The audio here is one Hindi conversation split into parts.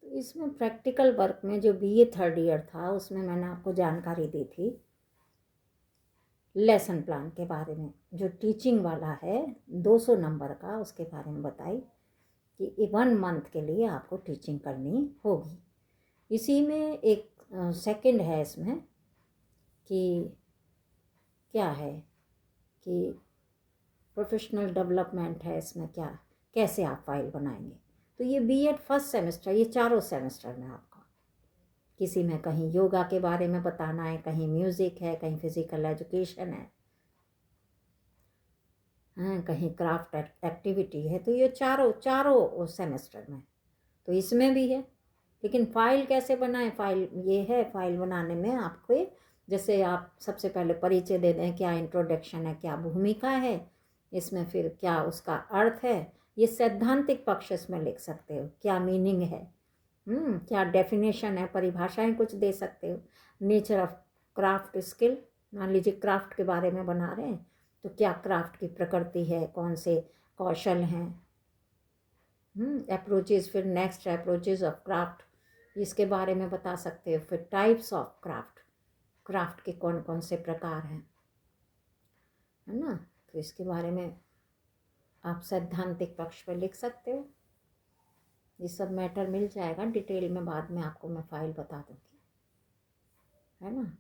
इसमें प्रैक्टिकल वर्क में जो बीए थर्ड ईयर था उसमें मैंने आपको जानकारी दी थी लेसन प्लान के बारे में। जो टीचिंग वाला है 200 नंबर का, उसके बारे में बताई कि 1 मंथ के लिए आपको टीचिंग करनी होगी। इसी में एक सेकंड है इसमें कि क्या है कि प्रोफेशनल डेवलपमेंट है इसमें, क्या कैसे आप फाइल बनाएंगे। तो ये बीएड फर्स्ट सेमेस्टर, ये चारों सेमेस्टर में आपका किसी में कहीं योगा के बारे में बताना है, कहीं म्यूज़िक है, कहीं फिज़िकल एजुकेशन है, कहीं क्राफ्ट एक्टिविटी है। तो ये चारों सेमेस्टर में, तो इसमें भी है। लेकिन फ़ाइल कैसे बनाएं, फ़ाइल ये है, फ़ाइल बनाने में आपको जैसे आप सबसे पहले परिचय दे दें, क्या इंट्रोडक्शन है, क्या भूमिका है इसमें, फिर क्या उसका अर्थ है, ये सैद्धांतिक पक्ष इसमें लिख सकते हो, क्या मीनिंग है, क्या डेफिनेशन है, परिभाषाएं कुछ दे सकते हो। नेचर ऑफ क्राफ्ट स्किल, मान लीजिए क्राफ्ट के बारे में बना रहे हैं तो क्या क्राफ्ट की प्रकृति है, कौन से कौशल हैं, अप्रोचेज, फिर नेक्स्ट अप्रोचेज ऑफ क्राफ्ट इसके बारे में बता सकते हो। फिर टाइप्स ऑफ क्राफ्ट, क्राफ्ट के कौन कौन से प्रकार हैं, है ना। तो इसके बारे में आप सैद्धांतिक पक्ष पर लिख सकते हो। ये सब मैटर मिल जाएगा डिटेल में, बाद में आपको मैं फाइल बता दूँगी, है ना।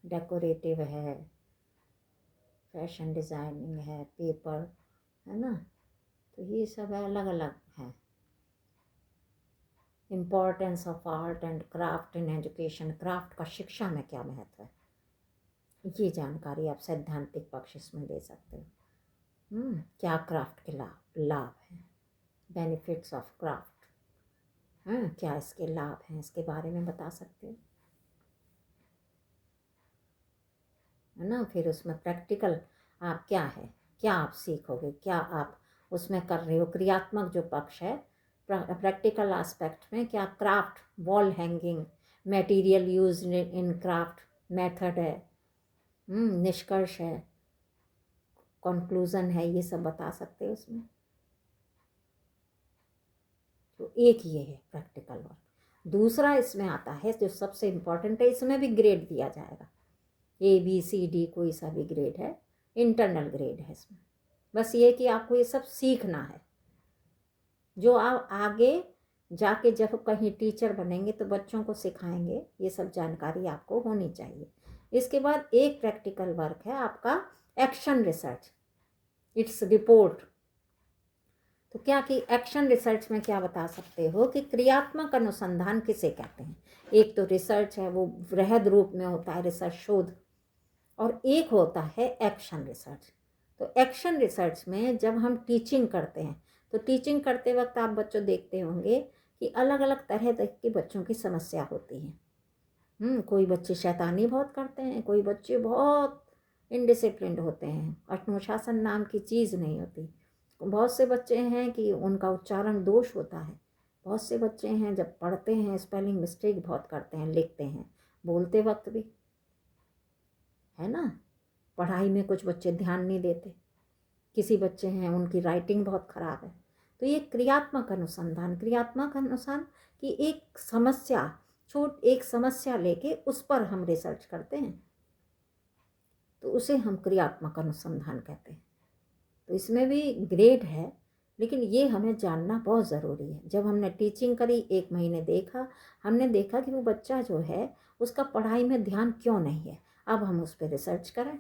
डेकोरेटिव है, फैशन डिज़ाइनिंग है, पेपर, है ना। तो ये सब अलग अलग है। Importance of art and craft in education, craft का शिक्षा में क्या महत्व है, ये जानकारी आप सैद्धांतिक पक्ष इसमें दे सकते हो। क्या क्राफ्ट के लाभ हैं, बेनिफिट्स ऑफ क्राफ्ट, क्या इसके लाभ हैं, इसके बारे में बता सकते हो, है ना। फिर उसमें प्रैक्टिकल आप क्या है, क्या आप सीखोगे, क्या आप उसमें कर रहे हो, क्रियात्मक जो पक्ष है प्रैक्टिकल एस्पेक्ट में, क्या craft, wall hanging, material use in craft method है, निष्कर्ष है, कंक्लूजन है, ये सब बता सकते हो उसमें। तो एक ये है प्रैक्टिकल वर्क। दूसरा इसमें आता है जो सबसे इम्पोर्टेंट है, इसमें भी ग्रेड दिया जाएगा, ABCD कोई सा भी ग्रेड है, इंटरनल ग्रेड है इसमें। बस ये कि आपको ये सब सीखना है, जो आप आगे जाके जब कहीं टीचर बनेंगे तो बच्चों को सिखाएंगे, ये सब जानकारी आपको होनी चाहिए। इसके बाद एक प्रैक्टिकल वर्क है आपका एक्शन रिसर्च, इट्स रिपोर्ट। तो क्या कि एक्शन रिसर्च में क्या बता सकते हो कि क्रियात्मक अनुसंधान किसे कहते हैं। एक तो रिसर्च है, वो वृहद रूप में होता है रिसर्च, शोध, और एक होता है एक्शन रिसर्च। तो एक्शन रिसर्च में जब हम टीचिंग करते हैं तो टीचिंग करते वक्त आप बच्चों देखते होंगे कि अलग अलग तरह के बच्चों की समस्या होती है। कोई बच्चे शैतानी बहुत करते हैं, कोई बच्चे बहुत इनडिसिप्लिन्ड होते हैं, अनुशासन नाम की चीज़ नहीं होती। बहुत से बच्चे हैं कि उनका उच्चारण दोष होता है, बहुत से बच्चे हैं जब पढ़ते हैं स्पेलिंग मिस्टेक बहुत करते हैं, लिखते हैं, बोलते वक्त भी, है ना। पढ़ाई में कुछ बच्चे ध्यान नहीं देते, किसी बच्चे हैं उनकी राइटिंग बहुत ख़राब है। तो ये क्रियात्मक अनुसंधान की एक समस्या, एक समस्या लेके उस पर हम रिसर्च करते हैं, तो उसे हम क्रियात्मक अनुसंधान कहते हैं। तो इसमें भी ग्रेड है, लेकिन ये हमें जानना बहुत ज़रूरी है। जब हमने टीचिंग करी, 1 महीने देखा, हमने देखा कि वो बच्चा जो है उसका पढ़ाई में ध्यान क्यों नहीं है, अब हम उस पर रिसर्च करें,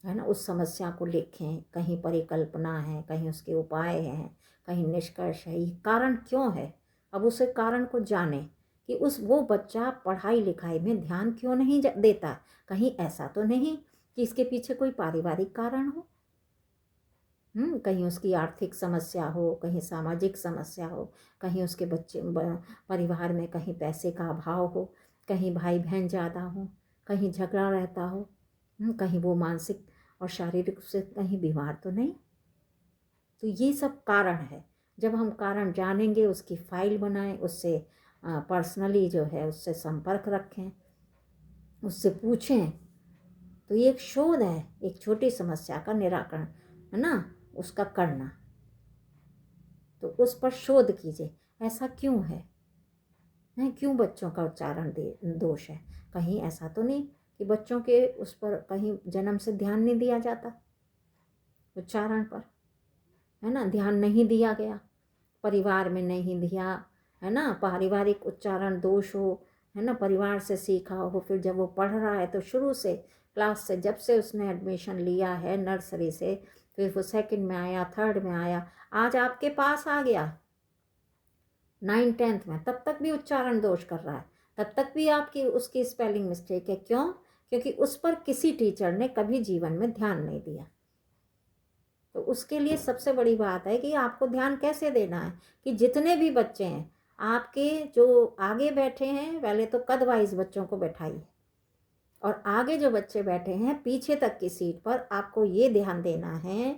है ना। उस समस्या को लिखें, कहीं परिकल्पना है, कहीं उसके उपाय हैं, कहीं निष्कर्ष है, ये कारण क्यों है। अब उस कारण को जानें कि वो बच्चा पढ़ाई लिखाई में ध्यान क्यों नहीं देता, कहीं ऐसा तो नहीं कि इसके पीछे कोई पारिवारिक कारण हो, कहीं उसकी आर्थिक समस्या हो, कहीं सामाजिक समस्या हो, कहीं उसके बच्चे परिवार में कहीं पैसे का अभाव हो, कहीं भाई बहन ज़्यादा हो, कहीं झगड़ा रहता हो, कहीं वो मानसिक और शारीरिक रूप से कहीं बीमार तो नहीं। तो ये सब कारण है। जब हम कारण जानेंगे, उसकी फाइल बनाएं, उससे पर्सनली जो है उससे संपर्क रखें, उससे पूछें, तो ये एक शोध है, एक छोटी समस्या का निराकरण, है ना, उसका करना। तो उस पर शोध कीजिए, ऐसा क्यों है, क्यों बच्चों का उच्चारण दोष है। कहीं ऐसा तो नहीं कि बच्चों के उस पर कहीं जन्म से ध्यान नहीं दिया जाता, उच्चारण पर, है ना, ध्यान नहीं दिया गया, परिवार में नहीं दिया, है ना, पारिवारिक उच्चारण दोष हो, है ना, परिवार से सीखा हो, फिर जब वो पढ़ रहा है तो शुरू से क्लास से, जब से उसने एडमिशन लिया है नर्सरी से, फिर वो सेकंड में आया, थर्ड में आया, आज आपके पास आ गया 9th-10th में, तब तक भी उच्चारण दोष कर रहा है, तब तक भी आपकी उसकी स्पेलिंग मिस्टेक है। क्यों? क्योंकि उस पर किसी टीचर ने कभी जीवन में ध्यान नहीं दिया। तो उसके लिए सबसे बड़ी बात है कि आपको ध्यान कैसे देना है कि जितने भी बच्चे हैं आपके जो आगे बैठे हैं, पहले तो कद वाइज बच्चों को बैठाइए, और आगे जो बच्चे बैठे हैं पीछे तक की सीट पर आपको ये ध्यान देना है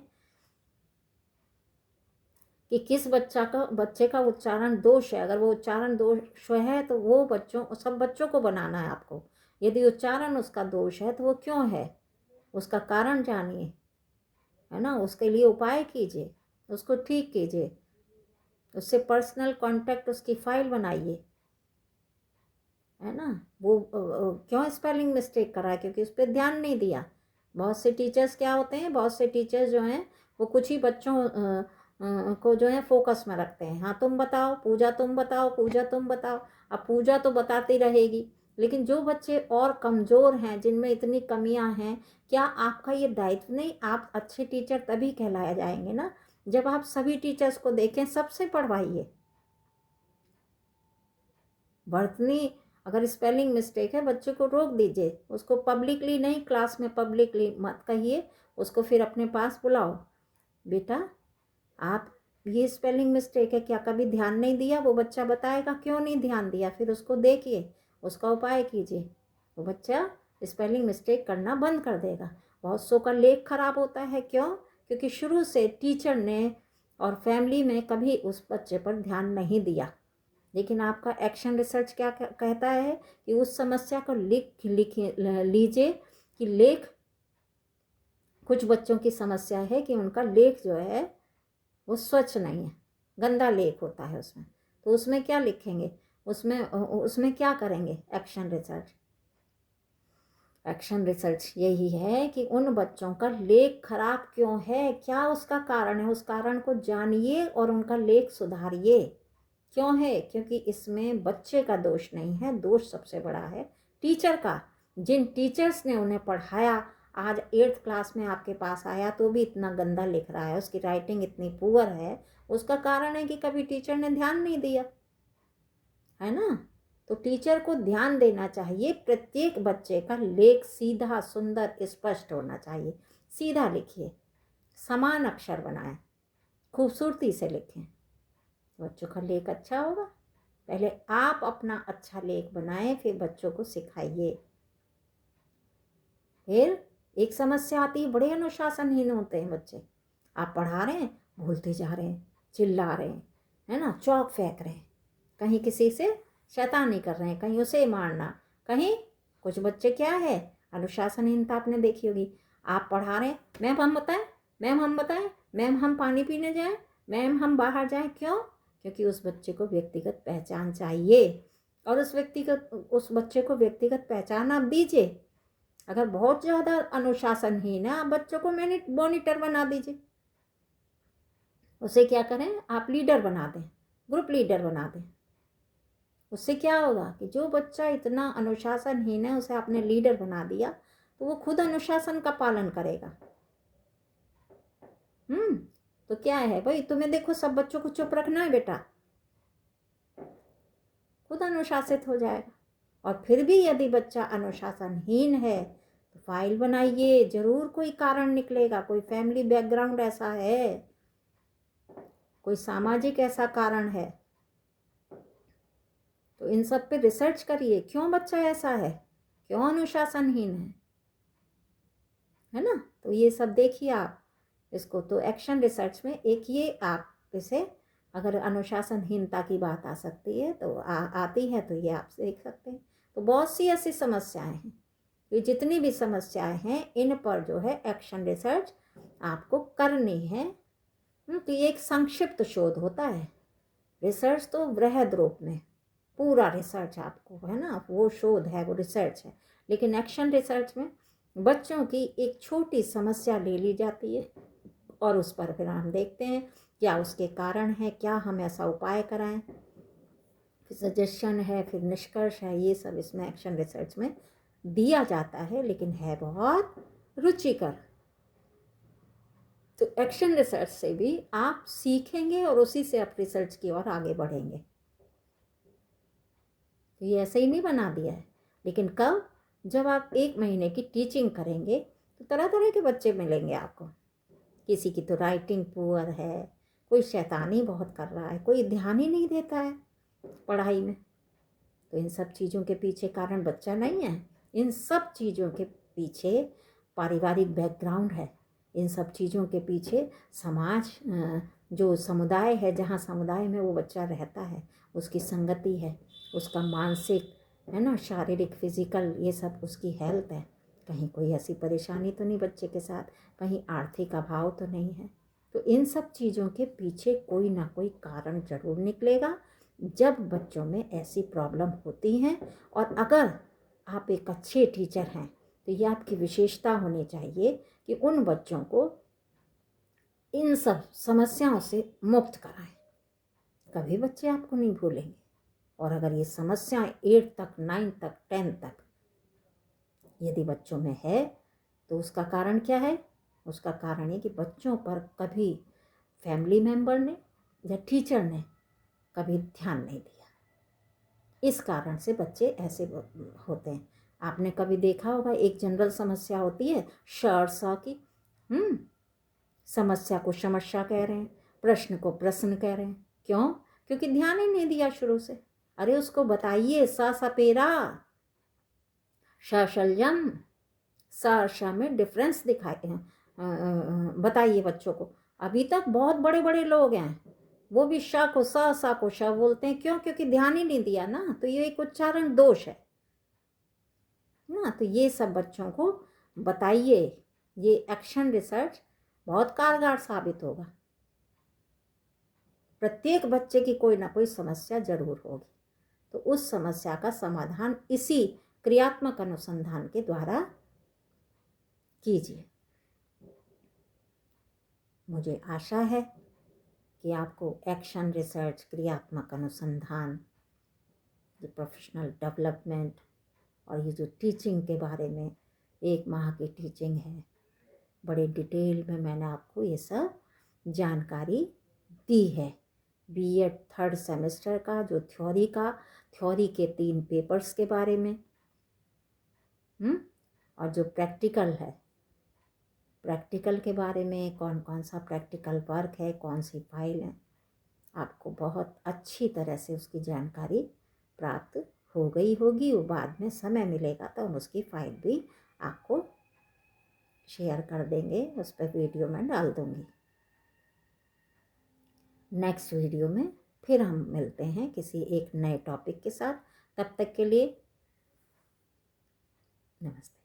कि किस बच्चे का उच्चारण दोष है। अगर वो उच्चारण दोष है तो वो सब बच्चों को बनाना है आपको। यदि उच्चारण उसका दोष है तो वो क्यों है, उसका कारण जानिए, है ना, उसके लिए उपाय कीजिए, उसको ठीक कीजिए, उससे पर्सनल कांटेक्ट, उसकी फाइल बनाइए, है ना। वो क्यों स्पेलिंग मिस्टेक करा है? क्योंकि उस पर ध्यान नहीं दिया। बहुत से टीचर्स क्या होते हैं, बहुत से टीचर्स जो हैं वो कुछ ही बच्चों को जो है फोकस में रखते हैं। हाँ तुम बताओ पूजा, तुम बताओ पूजा, तुम बताओ। अब पूजा तो बताती रहेगी, लेकिन जो बच्चे और कमज़ोर हैं, जिनमें इतनी कमियां हैं, क्या आपका ये दायित्व नहीं? आप अच्छे टीचर तभी कहलाए जाएंगे ना जब आप सभी टीचर्स को देखें, सबसे पढ़वाइए। वर्तनी अगर स्पेलिंग मिस्टेक है, बच्चे को रोक दीजिए, उसको पब्लिकली नहीं, क्लास में पब्लिकली मत कहिए, उसको फिर अपने पास बुलाओ, बेटा आप ये स्पेलिंग मिस्टेक है, क्या कभी ध्यान नहीं दिया? वो बच्चा बताएगा क्यों नहीं ध्यान दिया, फिर उसको देखिए, उसका उपाय कीजिए, वो बच्चा स्पेलिंग मिस्टेक करना बंद कर देगा। बहुत सौ का लेख खराब होता है, क्यों? क्योंकि शुरू से टीचर ने और फैमिली में कभी उस बच्चे पर ध्यान नहीं दिया। लेकिन आपका एक्शन रिसर्च क्या कहता है कि उस समस्या को लिख लीजिए कि लेख, कुछ बच्चों की समस्या है कि उनका लेख जो है वो स्वच्छ नहीं है, गंदा लेख होता है उसमें। तो उसमें क्या लिखेंगे, उसमें क्या करेंगे? Action research. एक्शन रिसर्च यही है कि उन बच्चों का लेख खराब क्यों है, क्या उसका कारण है, उस कारण को जानिए और उनका लेख सुधारिए। क्यों है? क्योंकि इसमें बच्चे का दोष नहीं है, दोष सबसे बड़ा है टीचर का। जिन टीचर्स ने उन्हें पढ़ाया, आज 8th क्लास में आपके पास आया तो भी इतना गंदा लिख रहा है, उसकी राइटिंग इतनी पुअर है, उसका कारण है कि कभी टीचर ने ध्यान नहीं दिया, है ना। तो टीचर को ध्यान देना चाहिए, प्रत्येक बच्चे का लेख सीधा, सुंदर, स्पष्ट होना चाहिए। सीधा लिखिए, समान अक्षर बनाएं, खूबसूरती से लिखें, बच्चों का लेख अच्छा होगा। पहले आप अपना अच्छा लेख बनाएं, फिर बच्चों को सिखाइए। फिर एक समस्या आती है, बड़े अनुशासनहीन होते हैं बच्चे। आप पढ़ा रहे हैं, भूलते जा रहे हैं, चिल्ला रहे हैं, है ना, चौक फेंक रहे हैं, कहीं किसी से शैतानी कर रहे हैं, कहीं उसे मारना, कहीं कुछ बच्चे क्या है, अनुशासनहीनता आपने देखी होगी। आप पढ़ा रहे हैं, मैम हम बताएं, मैम हम बताएं, मैम हम पानी पीने जाएं, मैम हम बाहर जाएं। क्यों? क्योंकि उस बच्चे को व्यक्तिगत पहचान चाहिए, और उस बच्चे को व्यक्तिगत पहचान आप दीजिए। अगर बहुत ज़्यादा अनुशासनहीन है, आप बच्चों को मॉनिटर बना दीजिए। उसे क्या करें, आप लीडर बना दें, ग्रुप लीडर बना दें। उससे क्या होगा कि जो बच्चा इतना अनुशासनहीन है, उसे आपने लीडर बना दिया तो वो खुद अनुशासन का पालन करेगा। तो क्या है भाई, तुम्हें देखो सब बच्चों को चुप रखना है बेटा, खुद अनुशासित हो जाएगा। और फिर भी यदि बच्चा अनुशासनहीन है तो फाइल बनाइए, जरूर कोई कारण निकलेगा, कोई फैमिली बैकग्राउंड ऐसा है, कोई सामाजिक ऐसा कारण है। तो इन सब पे रिसर्च करिए, क्यों बच्चा ऐसा है, क्यों अनुशासनहीन है ना। तो ये सब देखिए आप इसको। तो एक्शन रिसर्च में एक ये आप इसे, अगर अनुशासनहीनता की बात आ सकती है तो आती है तो ये आप देख सकते हैं। तो बहुत सी ऐसी समस्याएं हैं, ये जितनी भी समस्याएं हैं इन पर जो है एक्शन रिसर्च आपको करनी है। तो ये एक संक्षिप्त शोध होता है। रिसर्च तो वृहद रूप में पूरा रिसर्च आपको है ना, वो शोध है, वो रिसर्च है। लेकिन एक्शन रिसर्च में बच्चों की एक छोटी समस्या ले ली जाती है और उस पर फिर हम देखते हैं क्या उसके कारण है, क्या हम ऐसा उपाय कराएं, फिर सजेशन है, फिर निष्कर्ष है, ये सब इसमें एक्शन रिसर्च में दिया जाता है, लेकिन है बहुत रुचिकर। तो एक्शन रिसर्च से भी आप सीखेंगे और उसी से आप रिसर्च की ओर आगे बढ़ेंगे। तो ये ऐसे ही नहीं बना दिया है, लेकिन कब, जब आप 1 महीने की टीचिंग करेंगे तो तरह तरह के बच्चे मिलेंगे आपको। किसी की तो राइटिंग पुअर है, कोई शैतानी बहुत कर रहा है, कोई ध्यान ही नहीं देता है पढ़ाई में। तो इन सब चीज़ों के पीछे कारण बच्चा नहीं है, इन सब चीज़ों के पीछे पारिवारिक बैकग्राउंड है, इन सब चीज़ों के पीछे समाज, जो समुदाय है, जहाँ समुदाय में वो बच्चा रहता है, उसकी संगति है, उसका मानसिक है ना, शारीरिक, फिजिकल, ये सब उसकी हेल्थ है। कहीं कोई ऐसी परेशानी तो नहीं बच्चे के साथ, कहीं आर्थिक अभाव तो नहीं है। तो इन सब चीज़ों के पीछे कोई ना कोई कारण जरूर निकलेगा जब बच्चों में ऐसी प्रॉब्लम होती हैं। और अगर आप एक अच्छे टीचर हैं तो ये आपकी विशेषता होनी चाहिए कि उन बच्चों को इन सब समस्याओं से मुक्त कराएं। कभी बच्चे आपको नहीं भूलेंगे। और अगर ये समस्याएं 8 तक, 9 तक, 10 तक यदि बच्चों में है तो उसका कारण क्या है? उसका कारण है कि बच्चों पर कभी फैमिली मेंबर ने या टीचर ने कभी ध्यान नहीं दिया। इस कारण से बच्चे ऐसे होते हैं। आपने कभी देखा होगा, एक जनरल समस्या होती है श की, समस्या को समस्या कह रहे हैं, प्रश्न को प्रश्न कह रहे हैं। क्यों? क्योंकि ध्यान ही नहीं दिया शुरू से। अरे उसको बताइए, सा सपेरा, शल्यम, सा में डिफरेंस दिखाते हैं, बताइए बच्चों को। अभी तक बहुत बड़े बड़े लोग हैं, वो भी श को सा को श बोलते हैं। क्यों? क्योंकि ध्यान ही नहीं दिया ना। तो ये एक उच्चारण दोष है ना। तो ये सब बच्चों को बताइए। ये एक्शन रिसर्च बहुत कारगर साबित होगा। प्रत्येक बच्चे की कोई ना कोई समस्या जरूर होगी, तो उस समस्या का समाधान इसी क्रियात्मक अनुसंधान के द्वारा कीजिए। मुझे आशा है कि आपको एक्शन रिसर्च, क्रियात्मक अनुसंधान, जो प्रोफेशनल डेवलपमेंट और ये जो टीचिंग के बारे में 1 माह की टीचिंग है, बड़े डिटेल में मैंने आपको ये सब जानकारी दी है। बीएड 3rd सेमेस्टर का जो थ्योरी के 3 पेपर्स के बारे में, और जो प्रैक्टिकल है, प्रैक्टिकल के बारे में, कौन कौन सा प्रैक्टिकल वर्क है, कौन सी फाइल है, आपको बहुत अच्छी तरह से उसकी जानकारी प्राप्त हो गई होगी। वो बाद में समय मिलेगा तो हम उसकी फाइल भी आपको शेयर कर देंगे, उस पर वीडियो में डाल दूँगी। नेक्स्ट वीडियो में फिर हम मिलते हैं किसी एक नए टॉपिक के साथ। तब तक के लिए नमस्ते।